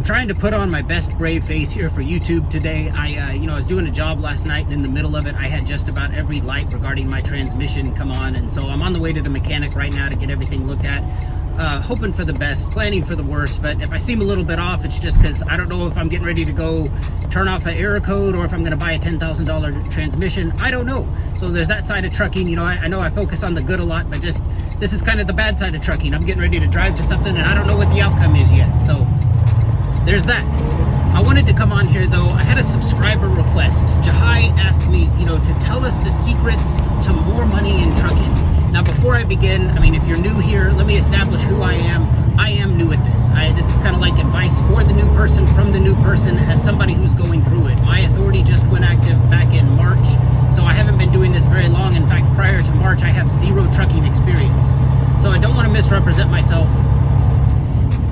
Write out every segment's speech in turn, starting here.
I'm trying to put on my best brave face here for YouTube today. I was doing a job last night, and in the middle of it, I had just about every light regarding my transmission come on, and so I'm on the way to the mechanic right now to get everything looked at. Hoping for the best, planning for the worst, but if I seem a little bit off, it's just because I don't know if I'm getting ready to go turn off an error code or if I'm going to buy a $10,000 transmission. I don't know. So there's that side of trucking. I know I focus on the good a lot, but just this is kind of the bad side of trucking. I'm getting ready to drive to something and I don't know what the outcome is yet. So there's that. I wanted to come on here though. I had a subscriber request. Jahai asked me, to tell us the secrets to more money in trucking. Now, before I begin, if you're new here, let me establish who I am. I am new at this. This is kind of like advice for the new person, from the new person, as somebody who's going through it. My authority just went active back in March, so I haven't been doing this very long. In fact, prior to March, I have zero trucking experience. So I don't want to misrepresent myself.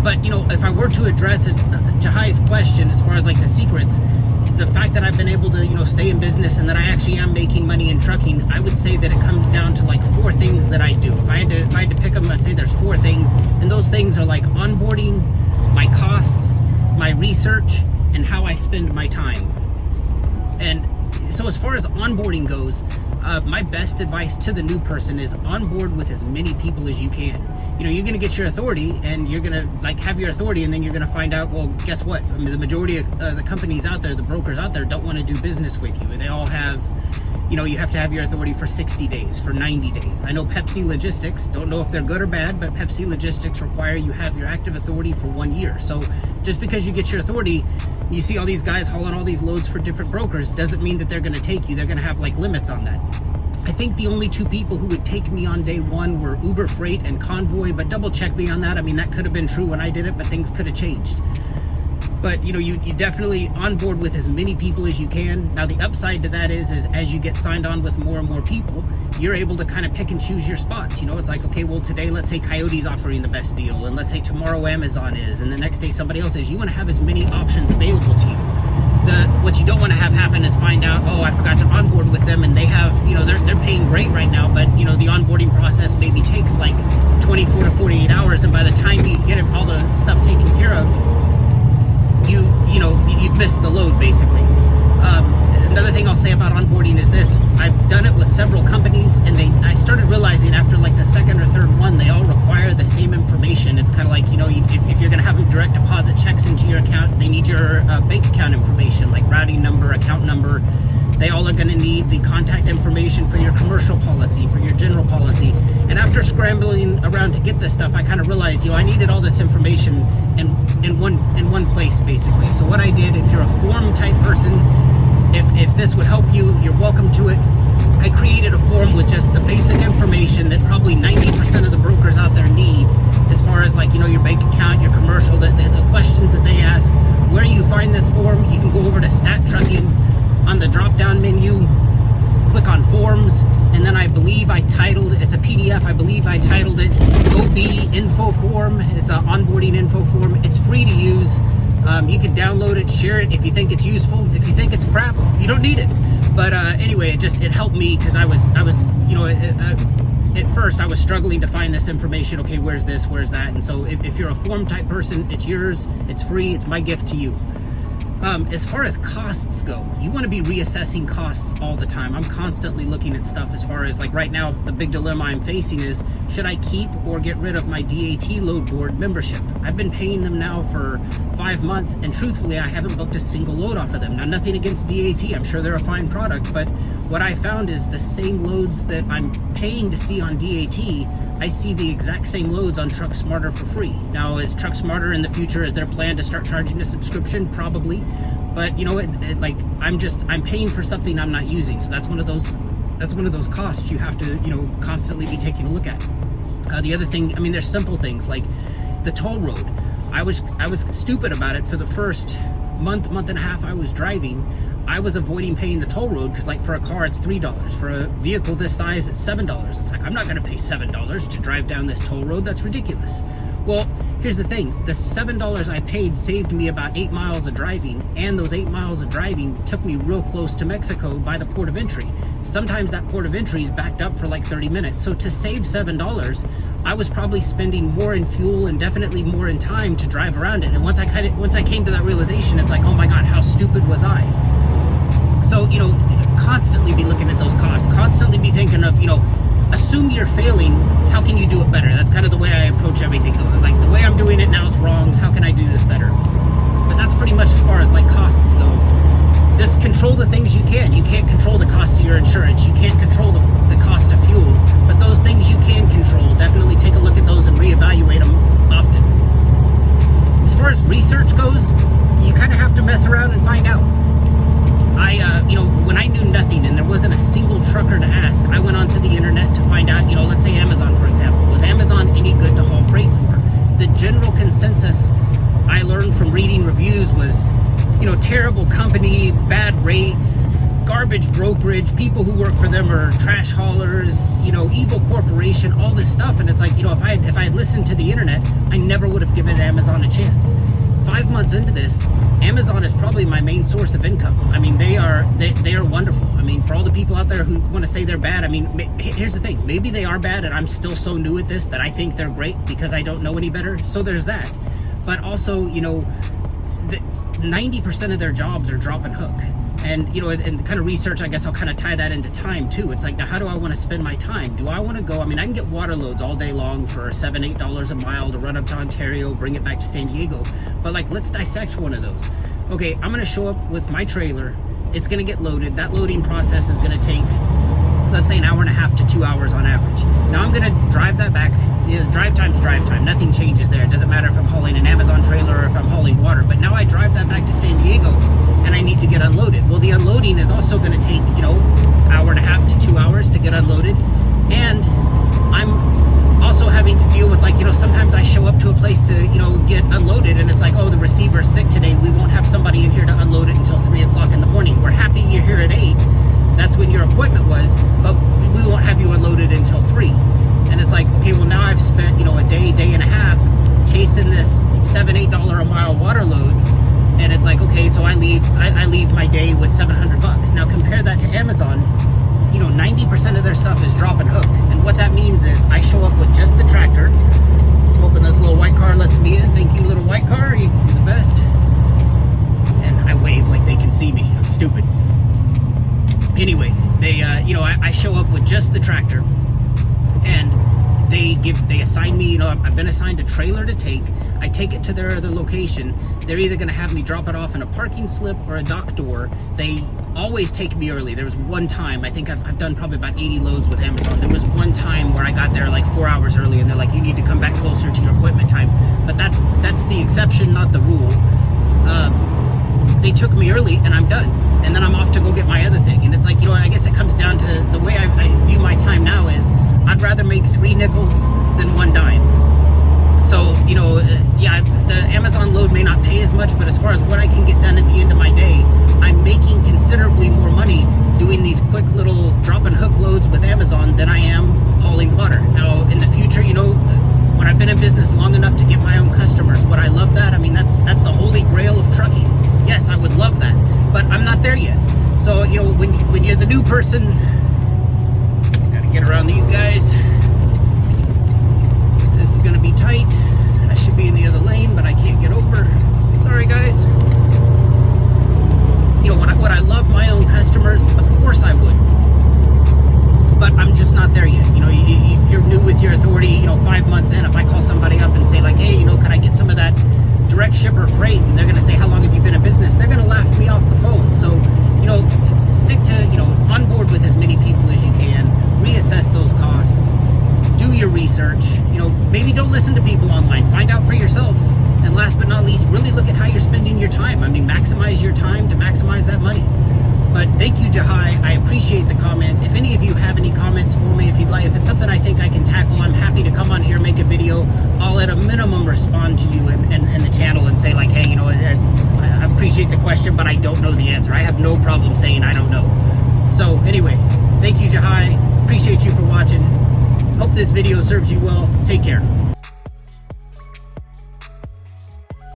But, if I were to address Jahai's question as far as like the secrets, the fact that I've been able to, stay in business and that I actually am making money in trucking, I would say that it comes down to like 4 things that I do. If I had to pick them, I'd say there's 4 things. And those things are like onboarding, my costs, my research, and how I spend my time. And so as far as onboarding goes, my best advice to the new person is onboard with as many people as you can. You're going to get your authority and you're going to have your authority, and then you're going to find out, well, guess what? The majority of the companies out there, the brokers out there, don't want to do business with you. And they all have, you have to have your authority for 60 days, for 90 days. I know Pepsi Logistics, don't know if they're good or bad, but Pepsi Logistics require you have your active authority for 1 year. So just because you get your authority, you see all these guys hauling all these loads for different brokers, doesn't mean that they're going to take you. They're going to have limits on that. I think the only 2 people who would take me on day 1 were Uber Freight and Convoy, but double check me on that. That could have been true when I did it, but things could have changed. But you definitely onboard with as many people as you can. Now the upside to that is as you get signed on with more and more people, you're able to kind of pick and choose your spots. It's like, okay, well today let's say Coyote's offering the best deal, and let's say tomorrow Amazon is, and the next day somebody else is. You want to have as many options available to you. What you don't want to have happen is find out, oh, I forgot to onboard with them, and they have, they're paying great right now, but the onboarding process maybe takes like 24 to 48 hours, and by the time you get all the stuff taken care of, you've missed the load basically. Another thing I'll say about onboarding is this: I've done it with several companies, and I started realizing after like the second or third one, they all require the same information. It's kind of like, if you're going to have them direct deposit checks into your account, they need your bank account information, like routing number, account number. They all are going to need the contact information for your commercial policy, for your general policy. And after scrambling around to get this stuff, I kind of realized, I needed all this information in one place basically. So what I did, if you're a form type person, if this would help you, you're welcome to it. I created a form with just the basic information that probably 90% of the brokers out there need, as far as like, your bank account, your commercial, the questions that they ask. Where you find this form, you can go over to Stat Trucking on the drop-down menu, click on Forms, and then I believe I titled, it's a PDF, I believe I titled it OB Info Form. It's an onboarding info form. It's free to use. You can download it, share it if you think it's useful. If you think it's crap, you don't need it. But anyway, it helped me, because I was at first I was struggling to find this information. Okay, where's this, where's that? And so if you're a form type person, it's yours, it's free, it's my gift to you. As far as costs go, you want to be reassessing costs all the time. I'm constantly looking at stuff as far as like right now, the big dilemma I'm facing is, should I keep or get rid of my DAT load board membership? I've been paying them now for 5 months, and truthfully, I haven't booked a single load off of them. Now, nothing against DAT. I'm sure they're a fine product, but what I found is the same loads that I'm paying to see on DAT, I see the exact same loads on Truck Smarter for free. Now, is Truck Smarter in the future, is their plan to start charging a subscription? Probably. But I'm paying for something I'm not using. So that's one of those costs you have to, constantly be taking a look at. The other thing, there's simple things like the toll road. I was stupid about it for the first month and a half I was driving. I was avoiding paying the toll road because, like, for a car it's $3. For a vehicle this size, it's $7. It's like, I'm not going to pay $7 to drive down this toll road. That's ridiculous. Well, here's the thing. The $7 I paid saved me about 8 miles of driving, and those 8 miles of driving took me real close to Mexico by the port of entry. Sometimes that port of entry is backed up for like 30 minutes. So to save $7, I was probably spending more in fuel and definitely more in time to drive around it. And once I came to that realization, it's like, oh my God, how stupid was I? So, constantly be looking at those costs, constantly be thinking of, assume you're failing, how can you do it better? That's kind of the way I approach everything. Like, the way I'm doing it now is wrong, how can I do this better? But that's pretty much as far as like costs go. Just control the things you can. You can't control the cost of your insurance. You can't control the cost of fuel. But those things you can control, definitely take a look at those and reevaluate them often. As far as research goes, you kind of have to mess around and find out. When I knew nothing and there wasn't a single trucker to ask, I went onto the internet to find out, let's say Amazon, for example. Was Amazon any good to haul freight for? The general consensus I learned from reading reviews was, terrible company, bad rates, garbage brokerage, people who work for them are trash haulers, evil corporation, all this stuff. And it's like, if I had listened to the internet, I never would have given Amazon a chance. 5 months into this, Amazon is probably my main source of income. I mean, they are wonderful. I mean, for all the people out there who want to say they're bad, I mean, here's the thing. Maybe they are bad and I'm still so new at this that I think they're great because I don't know any better. So there's that. But also, 90% of their jobs are drop and hook. And, and kind of research, I guess I'll kind of tie that into time too. It's like, now how do I want to spend my time? Do I want to go? I mean, I can get water loads all day long for $7, $8 a mile to run up to Ontario, bring it back to San Diego. But like, let's dissect one of those. Okay, I'm going to show up with my trailer. It's going to get loaded. That loading process is going to take, let's say, an hour and a half to 2 hours on average. Now I'm going to drive that back. Drive time's drive time. Nothing changes there. It doesn't matter if I'm hauling an Amazon trailer or if I'm hauling water. But now I drive that back to San Diego and I need to get unloaded. Well, the unloading is also going to take, hour and a half to 2 hours to get unloaded. And I'm also having to deal with, like, sometimes I show up to a place to, get unloaded and it's like, oh, the receiver's sick today. We won't have somebody in here to unload it until 3 o'clock in the morning. We're happy you're here at 8. That's when your appointment was, but we won't have you unloaded until 3. And it's like, okay, well, now I've spent, a day and a half chasing this $7, $8 a mile water load. And it's like, okay, so I leave my day with $700. Now compare that to Amazon. 90% of their stuff is drop and hook. And what that means is I show up with just the tractor, hoping this little white car lets me in. Thank you, little white car. You're the best. And I wave like they can see me. I'm stupid. Anyway, they, I show up with just the tractor, and they assign me, I've been assigned a trailer to take. I take it to their other location. They're either going to have me drop it off in a parking slip or a dock door. They always take me early. There was one time, I think I've done probably about 80 loads with Amazon. There was one time where I got there like 4 hours early, and they're like, you need to come back closer to your appointment time. But that's the exception, not the rule. They took me early, and I'm done. And then I'm off to go get my other thing. And it's like, I guess it comes down to the way I view my time now is I'd rather make 3 nickels than 1 dime. So, the Amazon load may not pay as much, but as far as what I can get done at the end of my day, I'm making considerably more money doing these quick little drop and hook loads with Amazon than I am hauling water. Now, in the future, when I've been in business long enough to get my own customers, would I love that? I mean, that's the holy grail of trucking. Yes, I would love that, but I'm not there yet. So, when you're the new person, you gotta get around these guys. This is gonna be tight. I should be in the other lane, but I can't get over. Sorry, guys. Would I love my own customers? Of course I would. But I'm just not there yet. You're new with your authority, 5 months in. If I call somebody up and say like, hey, could I get some of that direct shipper freight? And they're going to say, how long have you been in business? They're going to laugh me off the phone. So, stick to, onboard with as many people as you can. Reassess those costs. Do your research. Maybe don't listen to people online. Find out for yourself. And last but not least, really look at how you're spending your time. I mean, maximize your time to maximize that money. But thank you, Jahai. I appreciate the comment. If any of you have any comments for me, if you'd like, if it's something I think I can tackle, I'm happy to come on here, make a video. I'll at a minimum respond to you and the channel and say like, hey, I appreciate the question, but I don't know the answer. I have no problem saying I don't know. So anyway, thank you, Jahai. Appreciate you for watching. Hope this video serves you well. Take care.